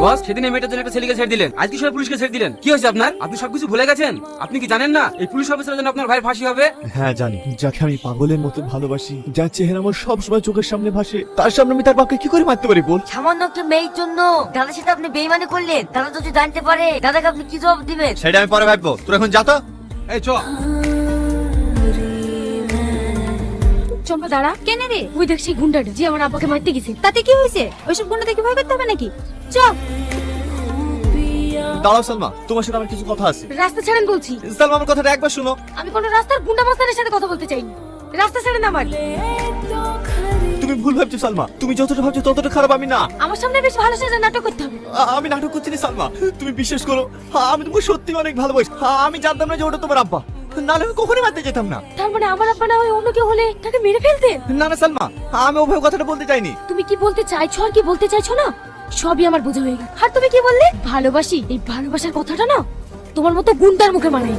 বস, সেদিন এই মেয়েটার জন্য একটা ছেলেকে ছেড়ে দিলেন, আজকে সবাই পুলিশকে ছেড়ে দিলেন। কি হয়েছে আপনার? আপনি সবকিছু ভুলে গেছেন? আপনি কি জানেন না এই পুলিশ অফিসারের জন্য আপনার ভাইয়ের ফাঁসি হবে? হ্যাঁ জানি, যাকে আমি পাগলের মতো ভালোবাসি, যার চেহারা আমার সব সময় চোখের সামনে ভাসে, তার সামনে আমি তার বাপকে কি করে মারতে পারি বল? সামান্য একটা মেয়ের জন্য দাদার সাথে আপনি বেইমানি করলেন। দাদা যদি জানতে পারে দাদাকে আপনি কি জবাব দিবেন? সেটা আমি পরে ভাববো, তোর এখন যা তো। এই চ। চম্পা দাঁড়া। কেন রে? ওই দেখ সেই গুন্ডাটা যে আমার আব্বাকে মারতে গেছে। তাতে কি হয়েছে? ওইসব গুন্ডা দেখে ভয় করতে হবে নাকি? চল। দাঁড়াও সালমা, তোমার সাথে আমার কিছু কথা আছে। রাস্তা ছাড়েন বলছি। সালমা আমার কথাটা একবার শোনো। আমি কোনো রাস্তার গুন্ডা মাস্তানের সাথে কথা বলতে চাইনি। রাস্তা ছাড়েন আমার। তুমি ভুল ভাবছো সালমা, তুমি যতটা ভাবছো ততটা খারাপ আমি না। আমার সামনে বেশ ভালো সাজা নাটক করতে হবে। আমি নাটক করছি না সালমা, তুমি বিশ্বাস করো, আমি তোমাকে সত্যি অনেক ভালোবাসি। আমি জানতাম না যে ওটা তোমার আব্বা, নাহলে আমি কখনোই মারতে যেতাম না। তার মানে আমার আব্বা না হয়ে অন্য কেউ হলে তাকে মেরে ফেলতেন? না না সালমা, আমি ওভাবে কথাটা বলতে চাইনি। তুমি কি বলতে চাইছো আর কি বলতে চাইছো না সবই আমার বোঝা হয়ে গেল। আর তুমি কি বললে? ভালোবাসি। এই ভালোবাসার কথাটা না তোমার মতো গুন্ডার মুখে মানাই।